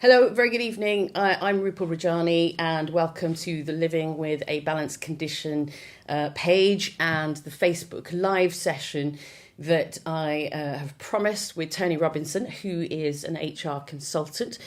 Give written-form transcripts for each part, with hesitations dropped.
Hello, very good evening. I'm Rupal Rajani and welcome to the Living with a Balanced Condition page and the Facebook live session that I have promised with Toni Robinson, who is an HR consultant.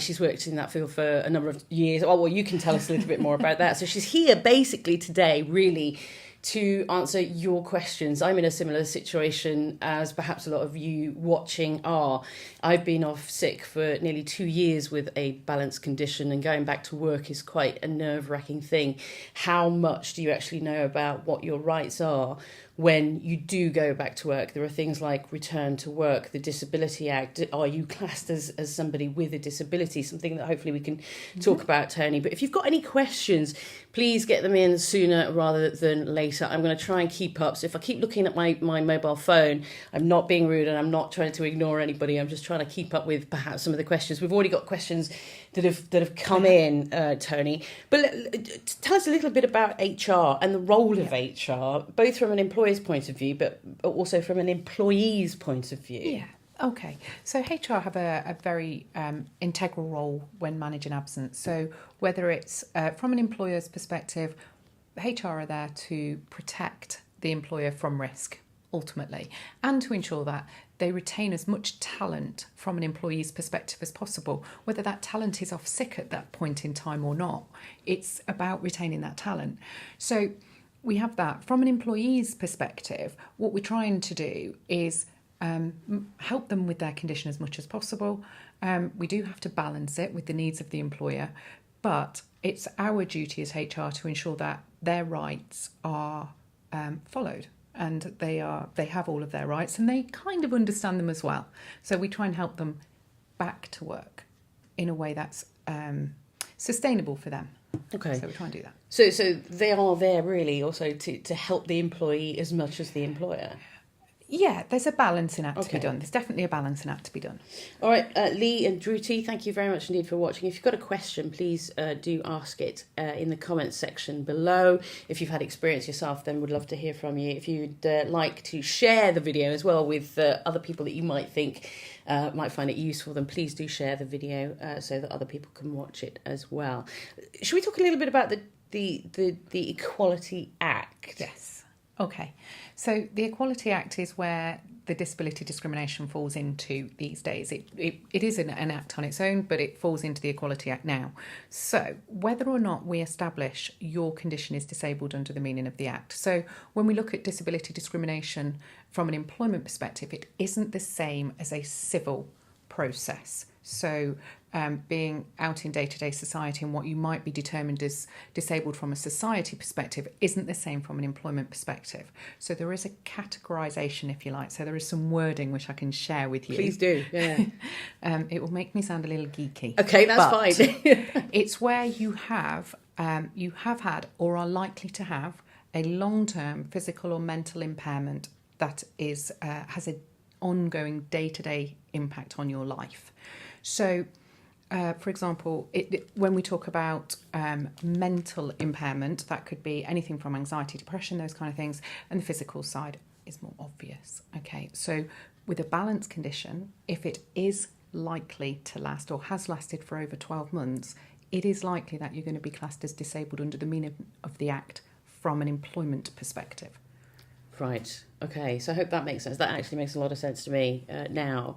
She's worked in that field for a number of years. Oh, well, you can tell us a little bit more about that. So she's here basically today, really, to answer your questions. I'm in a similar situation as perhaps a lot of you watching are. I've been off sick for nearly 2 years with a balanced condition, and going back to work is quite a nerve-wracking thing. How much do you actually know about what your rights are when you do go back to work? There are things like return to work, the Disability Act. Are you classed as somebody with a disability? Something that hopefully we can talk about, Toni. But if you've got any questions, please get them in sooner rather than later. I'm going to try and keep up. So if I keep looking at my mobile phone, I'm not being rude and I'm not trying to ignore anybody. I'm just trying to keep up with perhaps some of the questions. We've already got questions that have come in, Toni. But tell us a little bit about HR and the role of HR, both from an employer's point of view, but also from an employee's point of view. Yeah. Okay, so HR have a very integral role when managing absence. So whether it's from an employer's perspective, HR are there to protect the employer from risk, ultimately, and to ensure that they retain as much talent from an employee's perspective as possible, whether that talent is off sick at that point in time or not. It's about retaining that talent. So we have that. From an employee's perspective, what we're trying to do is help them with their condition as much as possible. We do have to balance it with the needs of the employer, but it's our duty as HR to ensure that their rights are followed and they have all of their rights and they kind of understand them as well. So we try and help them back to work in a way that's sustainable for them. Okay. So we try and do that. So they are there really also to help the employee as much as the employer. Yeah, there's a balancing act to be done. There's definitely a balancing act to be done. All right, Lee and Druti, thank you very much indeed for watching. If you've got a question, please do ask it in the comments section below. If you've had experience yourself, then we'd love to hear from you. If you'd like to share the video as well with other people that you might think might find it useful, then please do share the video so that other people can watch it as well. Should we talk a little bit about the Equality Act? Yes. Okay, so the Equality Act is where the disability discrimination falls into these days. It is an act on its own, but it falls into the Equality Act now. So whether or not we establish your condition is disabled under the meaning of the Act. So when we look at disability discrimination from an employment perspective, it isn't the same as a civil process. So being out in day-to-day society and what you might be determined as disabled from a society perspective isn't the same from an employment perspective. So there is a categorisation, if you like. So there is some wording which I can share with you. Please do, yeah. It will make me sound a little geeky. Okay, that's fine. It's where you have had or are likely to have a long-term physical or mental impairment that is has an ongoing day-to-day impact on your life. So, for example, when we talk about mental impairment, that could be anything from anxiety, depression, those kind of things, and the physical side is more obvious. Okay, so with a balanced condition, if it is likely to last or has lasted for over 12 months, it is likely that you're going to be classed as disabled under the meaning of the Act from an employment perspective. Right. Okay. So I hope that makes sense. That actually makes a lot of sense to me now.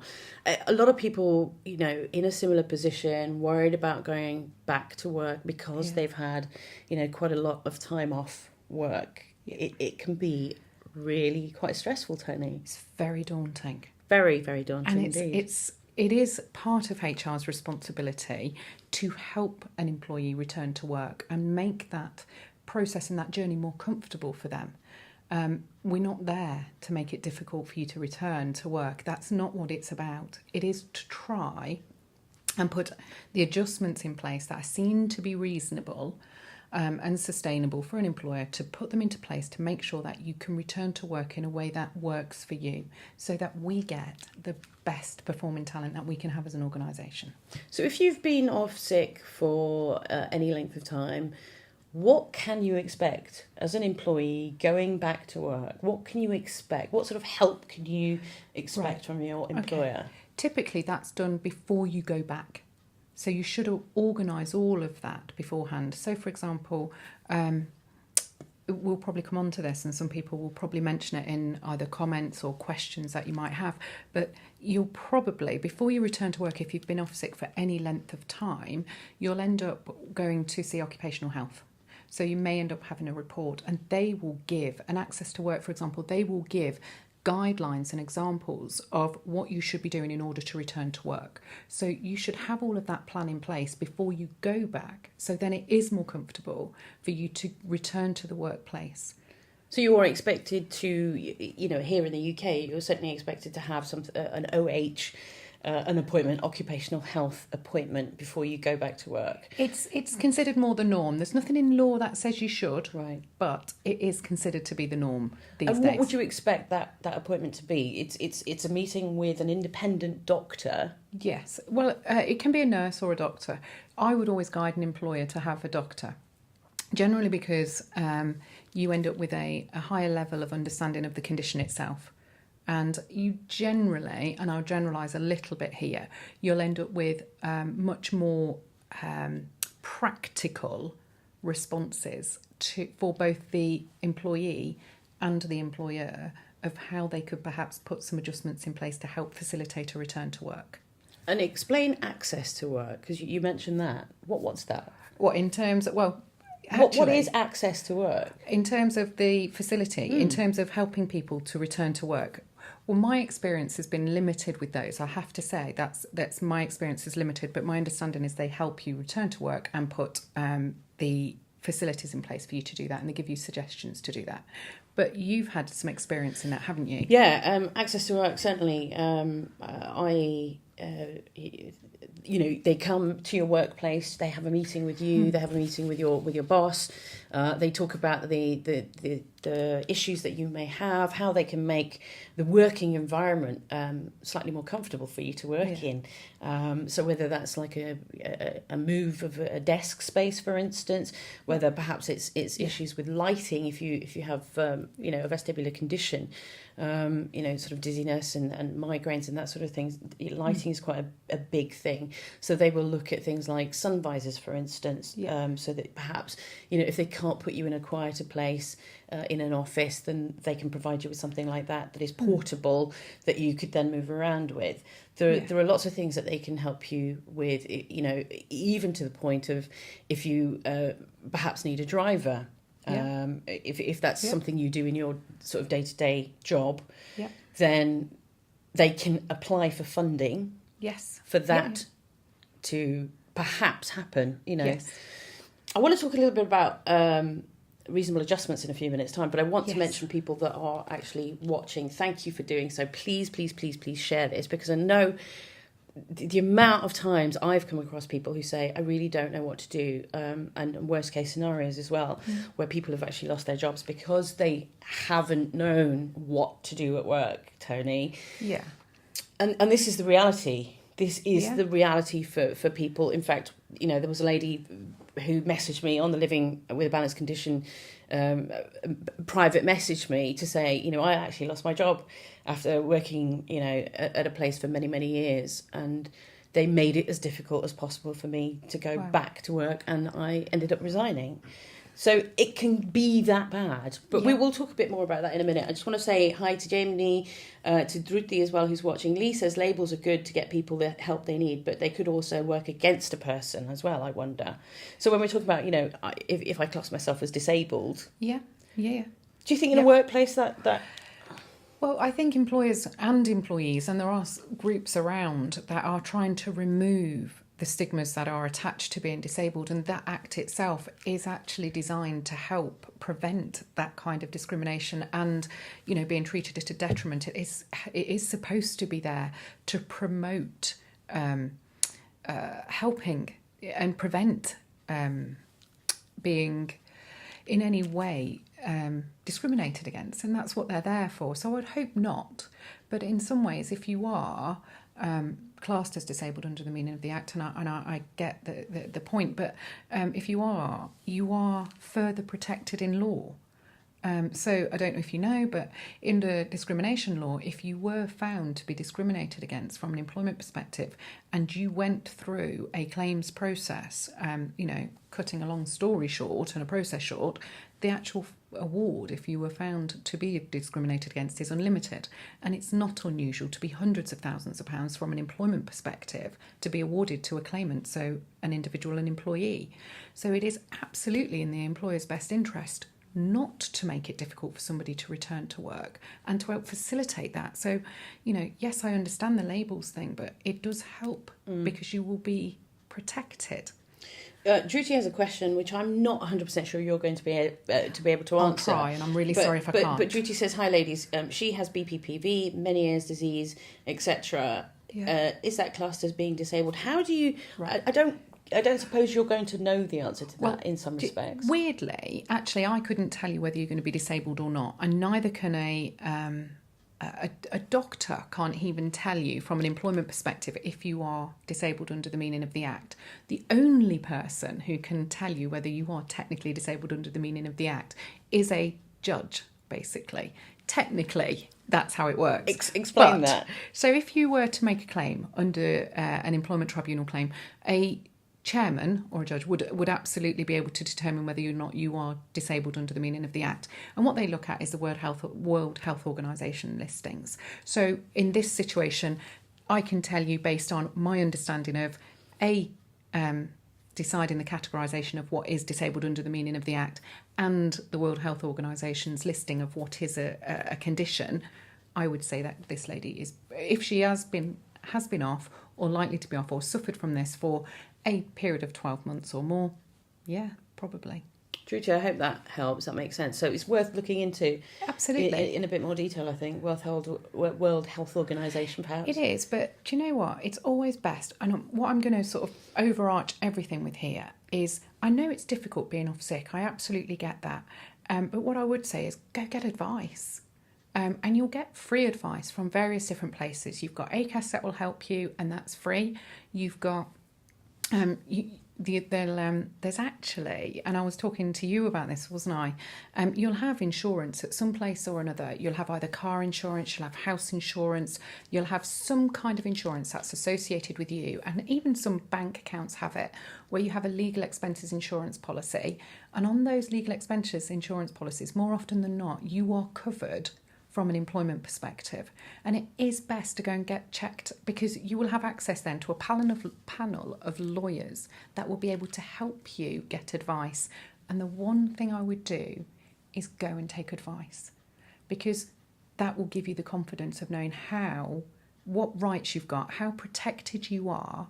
A lot of people, in a similar position, worried about going back to work because they've had, quite a lot of time off work. It can be really quite stressful, Toni. It's very daunting. Very, very daunting indeed. It is part of HR's responsibility to help an employee return to work and make that process and that journey more comfortable for them. We're not there to make it difficult for you to return to work. That's not what it's about. It is to try and put the adjustments in place that are seen to be reasonable and sustainable for an employer, to put them into place to make sure that you can return to work in a way that works for you, so that we get the best performing talent that we can have as an organisation. So if you've been off sick for any length of time, what can you expect as an employee going back to work? What can you expect? What sort of help can you expect from your employer? Okay. Typically, that's done before you go back. So you should organise all of that beforehand. So, for example, we'll probably come on to this, and some people will probably mention it in either comments or questions that you might have, but you'll probably, before you return to work, if you've been off sick for any length of time, you'll end up going to see occupational health. So you may end up having a report, and they will give, and Access to Work, for example, they will give guidelines and examples of what you should be doing in order to return to work. So you should have all of that plan in place before you go back, so then it is more comfortable for you to return to the workplace. So you are expected to, here in the UK, you're certainly expected to have an OH, an appointment, occupational health appointment, before you go back to work. It's considered more the norm. There's nothing in law that says you should, right? But it is considered to be the norm these days. And what would you expect that appointment to be? It's a meeting with an independent doctor. Yes. Well, it can be a nurse or a doctor. I would always guide an employer to have a doctor, generally because you end up with a higher level of understanding of the condition itself. And you generally, and I'll generalise a little bit here, you'll end up with much more practical responses for both the employee and the employer of how they could perhaps put some adjustments in place to help facilitate a return to work. And explain Access to Work, because you mentioned that. What's that? What in terms of, well... What is Access to Work? In terms of the facility, in terms of helping people to return to work, well, my experience has been limited with those. I have to say that's my experience is limited, but my understanding is they help you return to work and put the facilities in place for you to do that, and they give you suggestions to do that. But you've had some experience in that, haven't you? Yeah, Access to Work, certainly. They come to your workplace, they have a meeting with you, they have a meeting with your boss, they talk about the issues that you may have, how they can make the working environment slightly more comfortable for you to work in. So whether that's like a move of a desk space, for instance, whether perhaps it's issues with lighting, if you have a vestibular condition, sort of dizziness and migraines and that sort of thing. Lighting is quite a big thing. So they will look at things like sun visors, for instance, so that perhaps, if they can't put you in a quieter place in an office, then they can provide you with something like that is portable, that you could then move around with. There are lots of things that they can help you with, even to the point of if you perhaps need a driver. If that's something you do in your sort of day-to-day job, then they can apply for funding for that to perhaps happen. I want to talk a little bit about reasonable adjustments in a few minutes' time, but I want to mention people that are actually watching. Thank you for doing so. Please, please, please, please share this, because I know the amount of times I've come across people who say, I really don't know what to do, and worst case scenarios as well, where people have actually lost their jobs because they haven't known what to do at work, Toni. Yeah. And this is the reality. This is the reality for people. In fact, there was a lady who messaged me on the Living with a Balanced Condition private messaged me to say, I actually lost my job after working, at a place for many, many years, and they made it as difficult as possible for me to go back to work, and I ended up resigning. So it can be that bad, but we will talk a bit more about that in a minute. I just want to say hi to Jamie, to Druti as well, who's watching. Lee says labels are good to get people the help they need, but they could also work against a person as well, I wonder. So when we're talking about, if I class myself as disabled... Do you think in a workplace that... Well, I think employers and employees, and there are groups around that are trying to remove the stigmas that are attached to being disabled, and that act itself is actually designed to help prevent that kind of discrimination and, being treated at a detriment. It is supposed to be there to promote helping and prevent being in any way discriminated against, and that's what they're there for. So I'd hope not, but in some ways, if you are classed as disabled under the meaning of the Act, and I get the point, but if you are further protected in law, So I don't know if you know, but under discrimination law, if you were found to be discriminated against from an employment perspective and you went through a claims process, cutting a long story short and a process short, the actual award, if you were found to be discriminated against, is unlimited. And it's not unusual to be hundreds of thousands of pounds from an employment perspective to be awarded to a claimant, so an individual, an employee. So it is absolutely in the employer's best interest not to make it difficult for somebody to return to work and to help facilitate that. So, yes, I understand the labels thing, but it does help because you will be protected. Druti has a question which I'm not 100% sure you're going to be able to answer. I'll try, and I'm really sorry if I can't. But Druti says, hi ladies, she has BPPV, many years disease, etc. Yeah. Is that classed as being disabled? How do you... Right. I don't suppose you're going to know the answer to that in some respects. Weirdly, actually, I couldn't tell you whether you're going to be disabled or not, and neither can a doctor can't even tell you from an employment perspective if you are disabled under the meaning of the Act. The only person who can tell you whether you are technically disabled under the meaning of the Act is a judge, basically. Technically, that's how it works. Explain that. So if you were to make a claim under an employment tribunal claim, a chairman or a judge would absolutely be able to determine whether or not you are disabled under the meaning of the Act. And what they look at is the World Health Organization listings. So in this situation, I can tell you based on my understanding of deciding the categorisation of what is disabled under the meaning of the Act and the World Health Organization's listing of what is a condition, I would say that this lady is, if she has been off or likely to be off or suffered from this for a period of 12 months or more, yeah, probably. Druti, I hope that helps. That makes sense. So it's worth looking into. Absolutely. In a bit more detail, I think. World Health Organisation, perhaps. It is, but do you know what? It's always best. And what I'm going to sort of overarch everything with here is, I know it's difficult being off sick. I absolutely get that. But what I would say is go get advice. And you'll get free advice from various different places. You've got ACAS that will help you, and that's free. You've got... there's actually, and I was talking to you about this, wasn't I? You'll have insurance at some place or another. You'll have either car insurance, you'll have house insurance, you'll have some kind of insurance that's associated with you, and even some bank accounts have it, where you have a legal expenses insurance policy. And on those legal expenses insurance policies, more often than not, you are covered from an employment perspective. And it is best to go and get checked, because you will have access then to a panel of lawyers that will be able to help you get advice. And the one thing I would do is go and take advice, because that will give you the confidence of knowing what rights you've got, how protected you are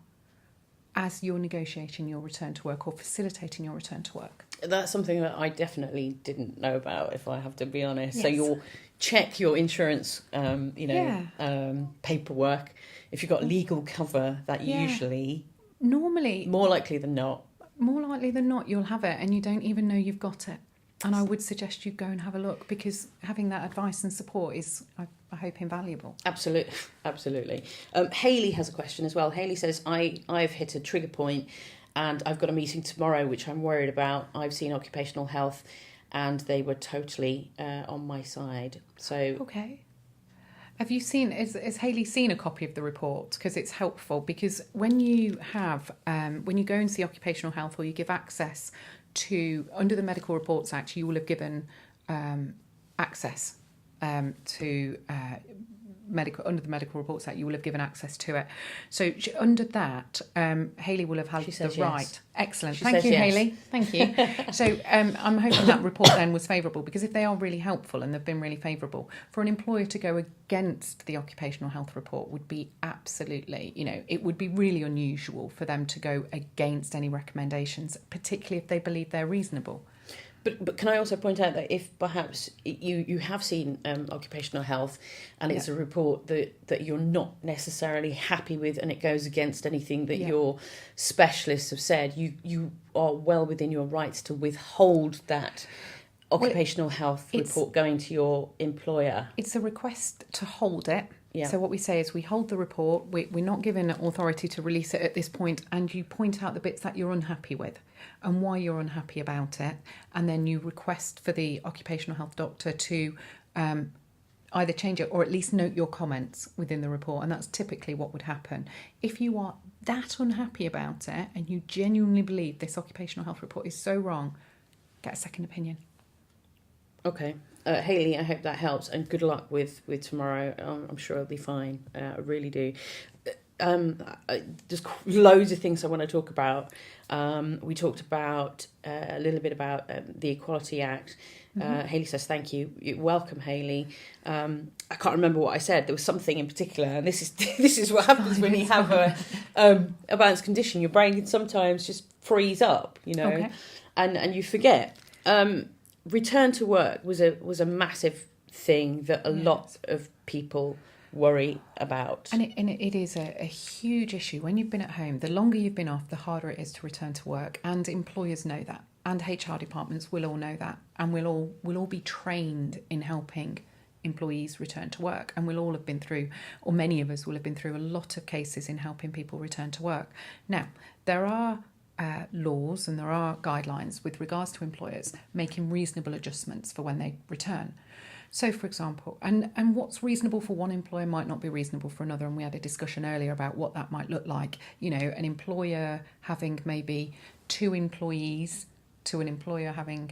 as you're negotiating your return to work or facilitating your return to work. That's something that I definitely didn't know about, if I have to be honest. Yes. So you'll check your insurance, paperwork. If you've got legal cover, that usually... Normally... More likely than not, you'll have it and you don't even know you've got it. And I would suggest you go and have a look, because having that advice and support is, I hope, invaluable. Absolutely. Hayley has a question as well. Hayley says, I've hit a trigger point and I've got a meeting tomorrow which I'm worried about. I've seen occupational health and they were totally on my side. So okay. Has Hayley seen a copy of the report? Because it's helpful, because when you go and see occupational health, or you give access to, under the Medical Reports Act, you will have given access to under the Medical Reports Act, you will have given access to it. So under that, Hayley will have had the right. Yes. Excellent. She Thank you, yes. Hayley. Thank you. So I'm hoping that report then was favourable, because if they are really helpful and they've been really favourable, for an employer to go against the occupational health report would be absolutely, it would be really unusual for them to go against any recommendations, particularly if they believe they're reasonable. But can I also point out that if perhaps you have seen occupational health and it's a report that you're not necessarily happy with, and it goes against anything that your specialists have said, you are well within your rights to withhold that occupational health report going to your employer. It's a request to hold it. Yeah. So what we say is we hold the report, we're not given authority to release it at this point, and you point out the bits that you're unhappy with and why you're unhappy about it, and then you request for the occupational health doctor to either change it or at least note your comments within the report, and that's typically what would happen. If you are that unhappy about it and you genuinely believe this occupational health report is so wrong, get a second opinion. Okay. Hayley, I hope that helps, and good luck with tomorrow. I'm sure it'll be fine. I really do. There's loads of things I want to talk about. We talked about a little bit about the Equality Act. Hayley says thank you. You're welcome, Hayley. I can't remember what I said. There was something in particular, and this is what happens when you have a balanced condition. Your brain can sometimes just freeze up, Okay. and you forget. Return to work was a massive thing that a lot of people worry about. And it is a huge issue. When you've been at home, the longer you've been off, the harder it is to return to work. And employers know that. And HR departments will all know that. And we'll all be trained in helping employees return to work. And we'll all have been through, or many of us will have been through, a lot of cases in helping people return to work. Now, there are laws and there are guidelines with regards to employers making reasonable adjustments for when they return. So, for example, and what's reasonable for one employer might not be reasonable for another, and we had a discussion earlier about what that might look like. An employer having maybe 2 employees to an employer having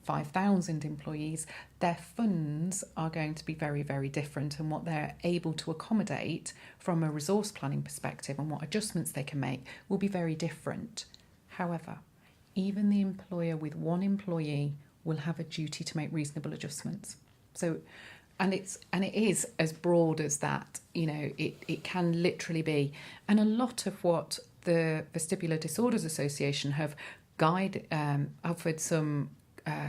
5,000 employees, their funds are going to be very, very different, and what they're able to accommodate from a resource planning perspective and what adjustments they can make will be very different. However, even the employer with 1 employee will have a duty to make reasonable adjustments. So, and it is as broad as that. It can literally be, and a lot of what the Vestibular Disorders Association have offered some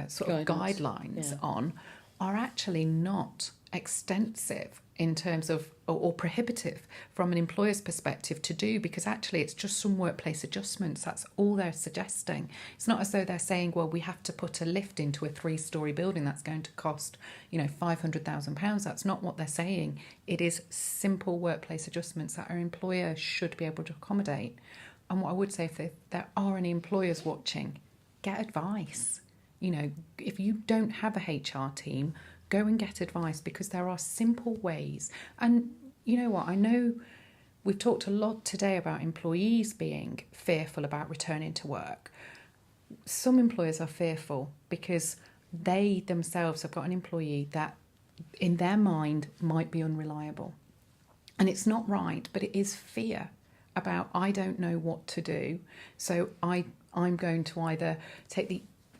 sort of guidelines on are actually not extensive in terms of or prohibitive from an employer's perspective to do, because actually it's just some workplace adjustments. That's all they're suggesting. It's not as though they're saying, well, we have to put a lift into a 3-storey building that's going to cost £500,000. That's not what they're saying. It is simple workplace adjustments that our employer should be able to accommodate. And what I would say, if there are any employers watching, get advice. If you don't have a HR team, go and get advice, because there are simple ways. And you know what? I know we've talked a lot today about employees being fearful about returning to work. Some employers are fearful because they themselves have got an employee that in their mind might be unreliable. And it's not right, but it is fear about, I don't know what to do. So I'm going to either take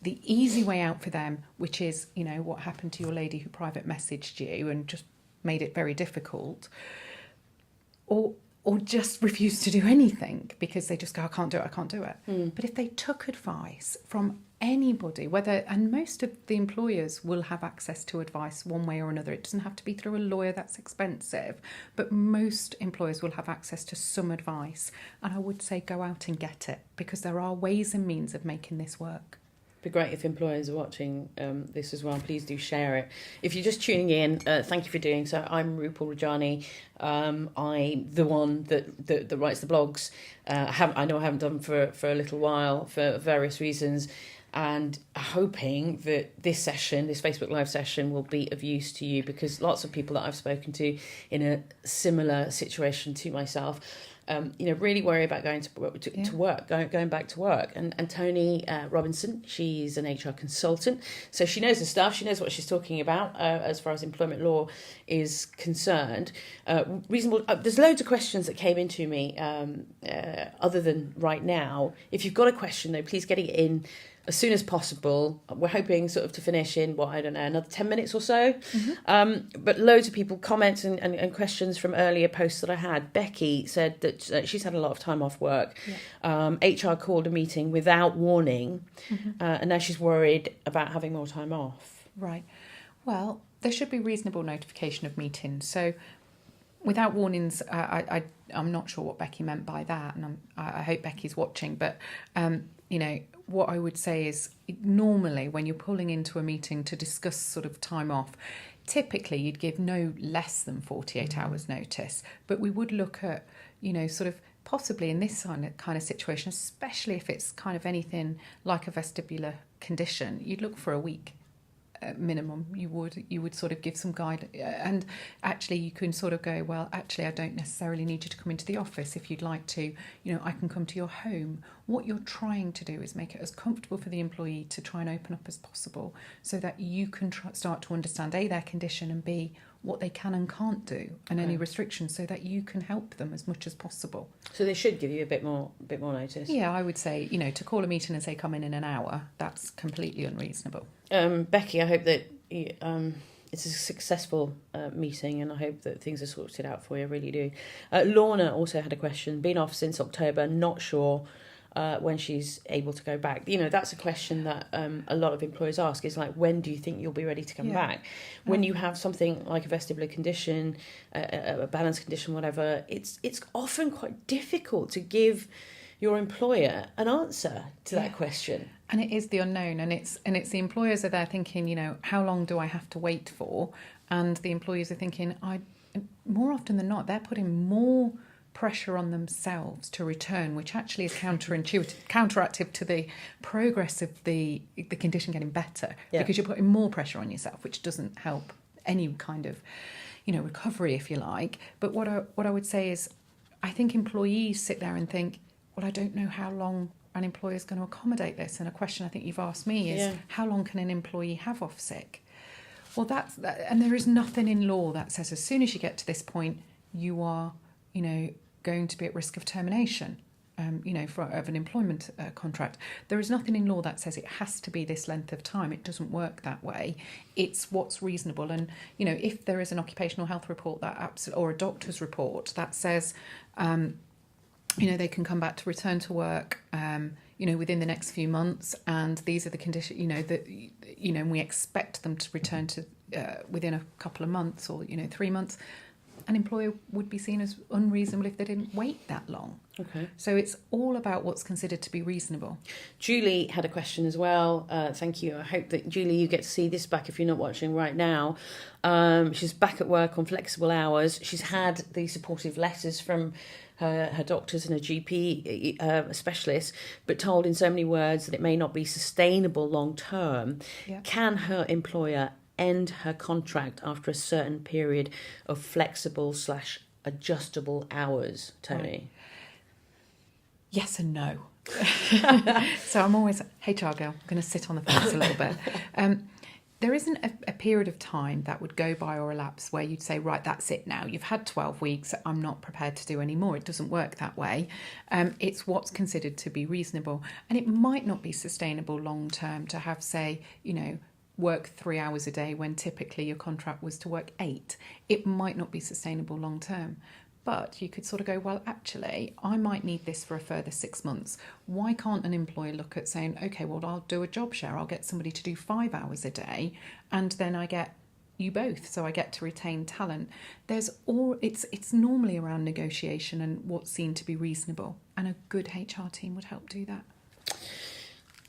the easy way out for them, which is, what happened to your lady who private messaged you and just made it very difficult, or just refuse to do anything because they just go, I can't do it. But if they took advice from anybody, and most of the employers will have access to advice one way or another. It doesn't have to be through a lawyer, that's expensive, but most employers will have access to some advice. And I would say go out and get it, because there are ways and means of making this work. Be great if employers are watching this as well. Please do share it. If you're just tuning in, thank you for doing so. I'm Rupal Rajani. I'm the one that writes the blogs. I know I haven't done for a little while for various reasons, and hoping that this Facebook Live session, will be of use to you, because lots of people that I've spoken to in a similar situation to myself, really worry about going to work, going back to work. And Toni Robinson, she's an HR consultant, so she knows the stuff. She knows what she's talking about as far as employment law is concerned. Reasonable. There's loads of questions that came into me other than right now. If you've got a question, though, please get it in as soon as possible. We're hoping sort of to finish in, another 10 minutes or so. Mm-hmm. But loads of people, comments and questions from earlier posts that I had. Becky said that she's had a lot of time off work. Yeah. HR called a meeting without warning, and now she's worried about having more time off. Right. Well, there should be reasonable notification of meetings. So without warnings, I'm not sure what Becky meant by that, and I hope Becky's watching, but what I would say is, normally when you're pulling into a meeting to discuss sort of time off, typically you'd give no less than 48 hours notice, but we would look at, sort of possibly in this kind of situation, especially if it's kind of anything like a vestibular condition, you'd look for a week minimum. You would sort of give some guide, and actually you can sort of go, well, actually I don't necessarily need you to come into the office. If you'd like to, I can come to your home. What you're trying to do is make it as comfortable for the employee to try and open up as possible, so that you can start to understand A, their condition, and B, what they can and can't do, and any restrictions, so that you can help them as much as possible. So they should give you a bit more notice. Yeah, I would say, to call a meeting and say come in an hour, that's completely unreasonable. Becky, I hope that it's a successful meeting, and I hope that things are sorted out for you. I really do. Lorna also had a question. Been off since October, not sure when she's able to go back. That's a question that a lot of employers ask, is like, when do you think you'll be ready to come back? When you have something like a vestibular condition, a balance condition, whatever, it's often quite difficult to give your employer an answer to that question. And it is the unknown, and it's the employers are there thinking, how long do I have to wait for? And the employees are thinking, more often than not, they're putting more pressure on themselves to return, which actually is counteractive to the progress of the condition getting better, because you're putting more pressure on yourself, which doesn't help any kind of, recovery, if you like. But what I would say is, I think employees sit there and think, well, I don't know how long an employer is going to accommodate this. And a question I think you've asked me is, how long can an employee have off sick? Well, that's and there is nothing in law that says as soon as you get to this point, you are, going to be at risk of termination, of an employment contract. There is nothing in law that says it has to be this length of time. It doesn't work that way. It's what's reasonable. And, if there is an occupational health report or a doctor's report that says, they can come back to return to work, within the next few months, and these are the conditions, and we expect them to return to within a couple of months or, 3 months, an employer would be seen as unreasonable if they didn't wait that long. Okay. So it's all about what's considered to be reasonable. Julie had a question as well. Thank you. I hope that, Julie, you get to see this back if you're not watching right now. She's back at work on flexible hours. She's had the supportive letters from her doctors and her GP specialist, but told in so many words that it may not be sustainable long term. Yeah. Can her employer end her contract after a certain period of flexible/adjustable hours, Toni? Right. Yes and no. So I'm always HR girl. I'm going to sit on the fence a little bit. There isn't a period of time that would go by or elapse where you'd say, right, that's it now. You've had 12 weeks. I'm not prepared to do any more. It doesn't work that way. It's what's considered to be reasonable. And it might not be sustainable long term to have, say, work 3 hours a day when typically your contract was to work 8. It might not be sustainable long term. But you could sort of go, well, actually, I might need this for a further 6 months. Why can't an employer look at saying, okay, well, I'll do a job share. I'll get somebody to do 5 hours a day, and then I get you both, so I get to retain talent. It's normally around negotiation and what's seen to be reasonable, and a good HR team would help do that.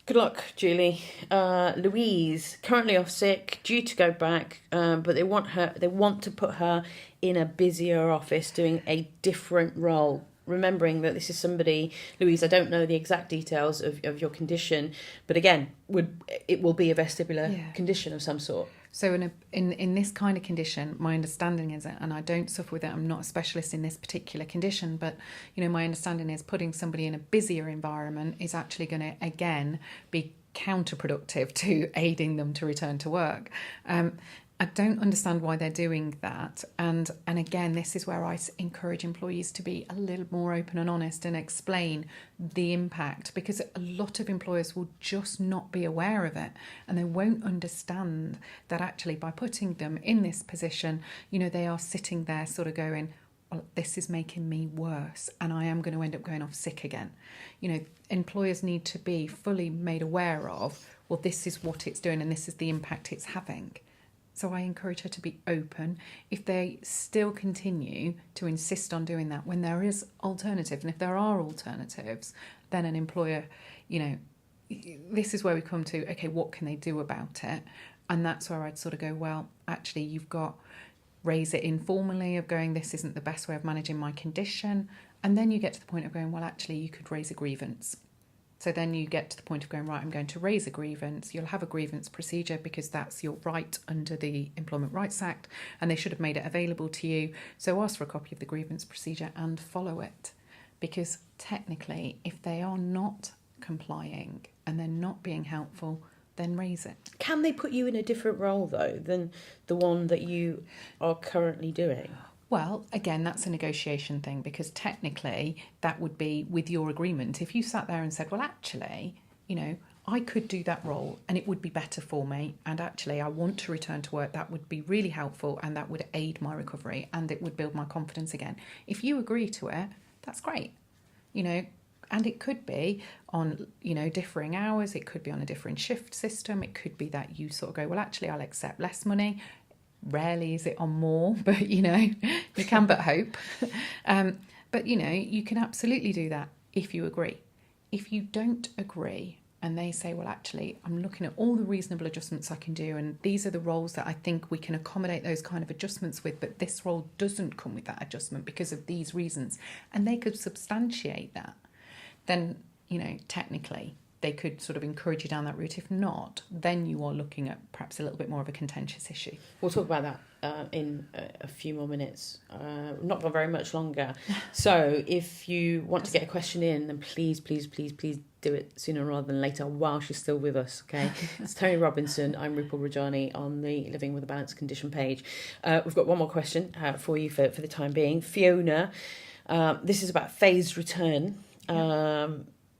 Good luck, Julie. Louise, currently off sick, due to go back, but they want to put her in a busier office doing a different role. Remembering that this is somebody, Louise, I don't know the exact details of your condition, but again, it will be a vestibular condition of some sort. So in this kind of condition, my understanding is, and I don't suffer with it, I'm not a specialist in this particular condition, but my understanding is putting somebody in a busier environment is actually going to, again, be counterproductive to aiding them to return to work. I don't understand why they're doing that. And again, this is where I encourage employees to be a little more open and honest and explain the impact, because a lot of employers will just not be aware of it, and they won't understand that actually by putting them in this position, they are sitting there sort of going, well, this is making me worse and I am going to end up going off sick again. Employers need to be fully made aware of, well, this is what it's doing and this is the impact it's having. So I encourage her to be open. If they still continue to insist on doing that when there is alternatives, and if there are alternatives, then an employer, this is where we come to, okay, what can they do about it? And that's where I'd sort of go, well, actually, you've got raise it informally of going, this isn't the best way of managing my condition. And then you get to the point of going, well, actually, you could raise a grievance. So then you get to the point of going, right, I'm going to raise a grievance. You'll have a grievance procedure because that's your right under the Employment Rights Act, and they should have made it available to you. So ask for a copy of the grievance procedure and follow it. Because technically, if they are not complying and they're not being helpful, then raise it. Can they put you in a different role, though, than the one that you are currently doing? Well, again, that's a negotiation thing, because technically that would be with your agreement. If you sat there and said, well, actually, I could do that role and it would be better for me, and actually I want to return to work, that would be really helpful and that would aid my recovery and it would build my confidence again. If you agree to it, that's great, and it could be on, differing hours. It could be on a different shift system. It could be that you sort of go, well, actually, I'll accept less money. Rarely is it on more, but, you can but hope. But, you can absolutely do that if you agree. If you don't agree and they say, well, actually, I'm looking at all the reasonable adjustments I can do, and these are the roles that I think we can accommodate those kind of adjustments with, but this role doesn't come with that adjustment because of these reasons, and they could substantiate that, then, technically they could sort of encourage you down that route. If not, then you are looking at perhaps a little bit more of a contentious issue. We'll talk about that in a few more minutes, not for very much longer. So if you want to get a question in, then please do it sooner rather than later while she's still with us, okay? It's Toni Robinson. I'm Rupal Rajani on the Living with a Balanced Condition page. We've got one more question for you for the time being. Fiona, this is about phased return.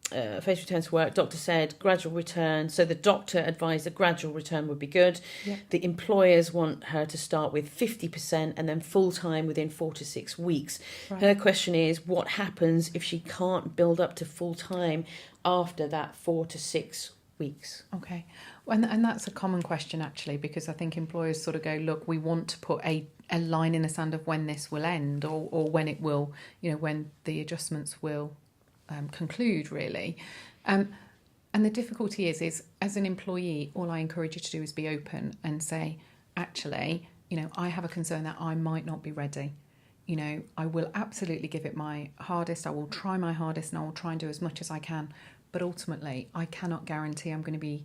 Phased return to work. Doctor said gradual return. So the doctor advised a gradual return would be good. Yeah. The employers want her to start with 50% and then full-time within 4 to 6 weeks. Right. Her question is, what happens if she can't build up to full-time after that 4 to 6 weeks? Okay. And that's a common question, actually, because I think employers sort of go, look, we want to put a line in the sand of when this will end, or when it will, when the adjustments will conclude, really. And the difficulty is as an employee, all I encourage you to do is be open and say, actually, I have a concern that I might not be ready. I will absolutely give it my hardest. I will try my hardest and I will try and do as much as I can. But ultimately, I cannot guarantee I'm going to be,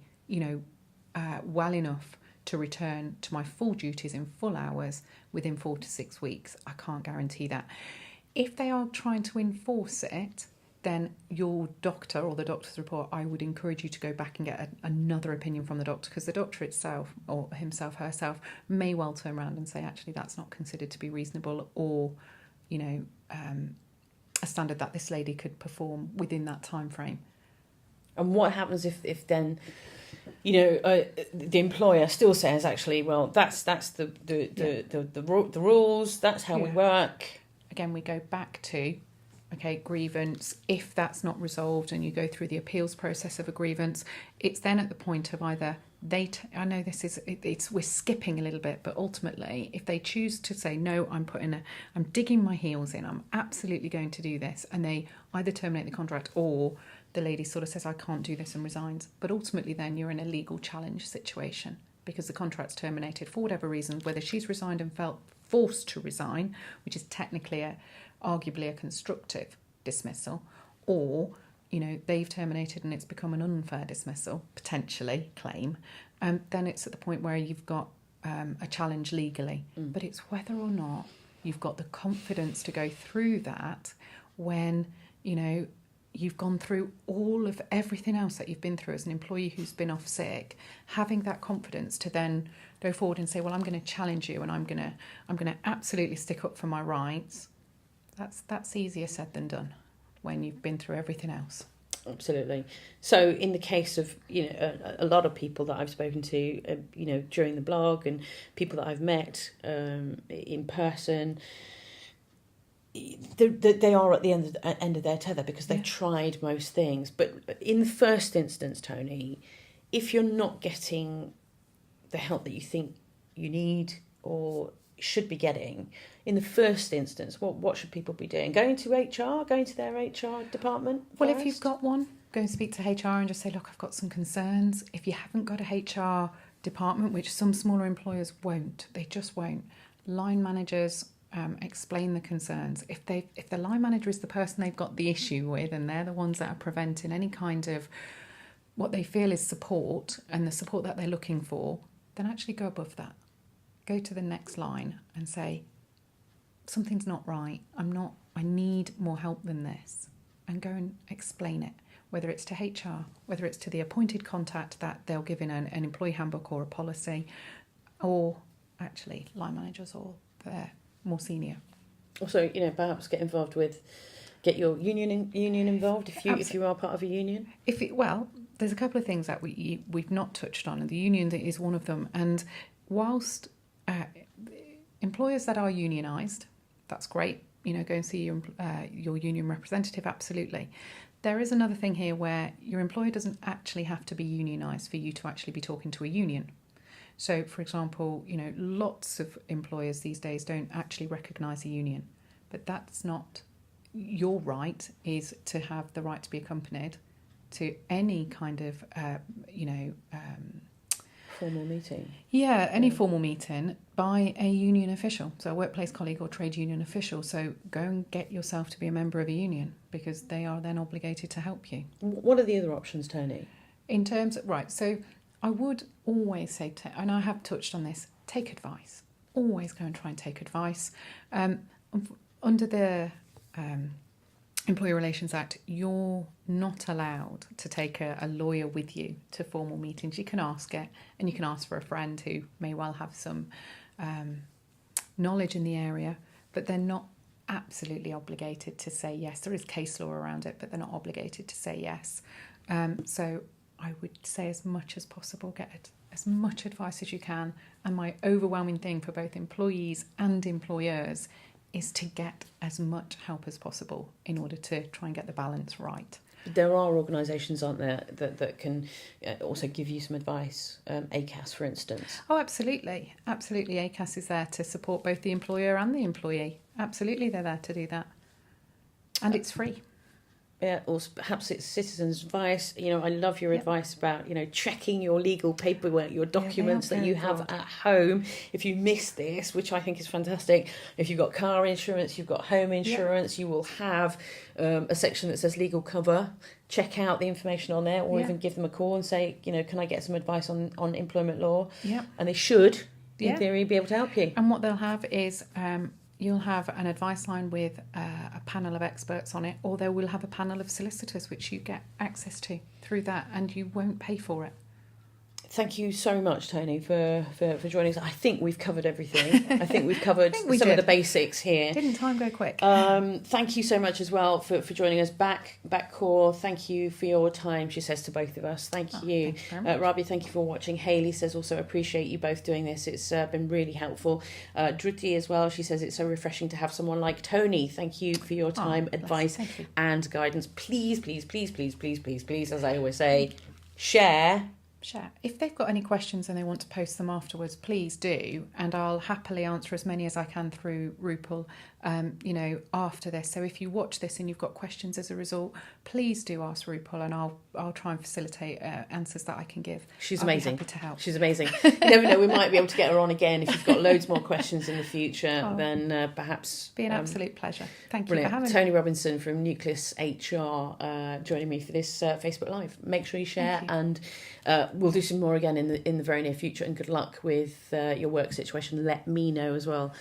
well enough to return to my full duties in full hours within 4 to 6 weeks. I can't guarantee that. If they are trying to enforce it, then your doctor or the doctor's report, I would encourage you to go back and get another opinion from the doctor, because the doctor itself or himself, herself may well turn around and say, actually, that's not considered to be reasonable, or, a standard that this lady could perform within that time frame. And what happens if then, the employer still says, actually, well, that's the rules, that's how we work. Again, we go back to, grievance. If that's not resolved and you go through the appeals process of a grievance, it's then at the point of either I know this is, we're skipping a little bit, but ultimately, if they choose to say, no, I'm digging my heels in, I'm absolutely going to do this, and they either terminate the contract or the lady sort of says, I can't do this, and resigns. But ultimately, then you're in a legal challenge situation because the contract's terminated for whatever reason, whether she's resigned and felt forced to resign, which is technically arguably a constructive dismissal, or they've terminated and it's become an unfair dismissal, potentially claim, then it's at the point where you've got a challenge legally. But it's whether or not you've got the confidence to go through that when you've gone through all of everything else that you've been through as an employee who's been off sick, having that confidence to then go forward and say, well, I'm going to challenge you and I'm going to absolutely stick up for my rights. That's easier said than done when you've been through everything else. Absolutely. So in the case of, a lot of people that I've spoken to, during the blog, and people that I've met in person, they are at the end of their tether because they've tried most things. But in the first instance, Toni, if you're not getting the help that you think you need or should be getting, in the first instance, what should people be doing? Going to HR? Going to their HR department first? Well, if you've got one, go and speak to HR and just say, look, I've got some concerns. If you haven't got a HR department, which some smaller employers won't. They just won't. Line managers explain the concerns. If the line manager is the person they've got the issue with, and they're the ones that are preventing any kind of what they feel is support and the support that they're looking for, then actually go above that. Go to the next line and say, something's not right. I need more help than this. And go and explain it, whether it's to HR, whether it's to the appointed contact that they'll give in an employee handbook or a policy, or actually line managers or their more senior. Also, perhaps get your union involved if you are part of a union. There's a couple of things that we've not touched on, and the union is one of them. And whilst employers that are unionised, that's great. Go and see your union representative, absolutely. There is another thing here where your employer doesn't actually have to be unionised for you to actually be talking to a union. So, for example, lots of employers these days don't actually recognise a union, but that's not your right. Is to have the right to be accompanied to any kind of, formal meeting. Yeah, any formal meeting by a union official, so a workplace colleague or trade union official. So go and get yourself to be a member of a union, because they are then obligated to help you. What are the other options, Toni? In terms of, so I would always say, and I have touched on this, take advice. Always go and try and take advice. Under the Employee Relations Act, you're not allowed to take a lawyer with you to formal meetings. You can ask it, and you can ask for a friend who may well have some knowledge in the area, but they're not absolutely obligated to say yes. There is case law around it, but they're not obligated to say yes. So I would say, as much as possible, get as much advice as you can. And my overwhelming thing for both employees and employers is to get as much help as possible in order to try and get the balance right. There are organisations, aren't there, that can also give you some advice, ACAS, for instance. Oh, absolutely. Absolutely. ACAS is there to support both the employer and the employee. Absolutely, they're there to do that. And it's free. Yeah, or perhaps it's citizens' advice. I love your advice about, checking your legal paperwork, your documents that you have at home. If you miss this, which I think is fantastic, if you've got car insurance, you've got home insurance, you will have a section that says legal cover. Check out the information on there, or even give them a call and say, can I get some advice on employment law? Yeah. And they should, in theory, be able to help you. And what they'll have is... you'll have an advice line with a panel of experts on it, or they will have a panel of solicitors which you get access to through that, and you won't pay for it. Thank you so much, Toni, for joining us. I think we've covered everything. I think we've covered some of the basics here. Didn't time go quick? Thank you so much as well for joining us. Back core, thank you for your time, she says to both of us. Thank you. Rabi, thank you for watching. Hayley says also, appreciate you both doing this. It's been really helpful. Druti as well, she says it's so refreshing to have someone like Toni. Thank you for your time, advice and guidance. Please, please, please, please, please, please, please, as I always say, share. If they've got any questions and they want to post them afterwards, please do, and I'll happily answer as many as I can through Rupal, after this. So if you watch this and you've got questions as a result, please do ask Rupal, and I'll try and facilitate answers that I can give. She's amazing. I'll be happy to help. She's amazing. You never know, we might be able to get her on again if you've got loads more questions in the future. Then perhaps be an absolute pleasure. Thank brilliant. you for having me. Toni Robinson from Nucleus HR joining me for this Facebook Live. Make sure you share, and we'll do some more again in the very near future. And good luck with your work situation. Let me know as well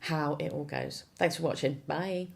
how it all goes. Thanks for watching. Bye.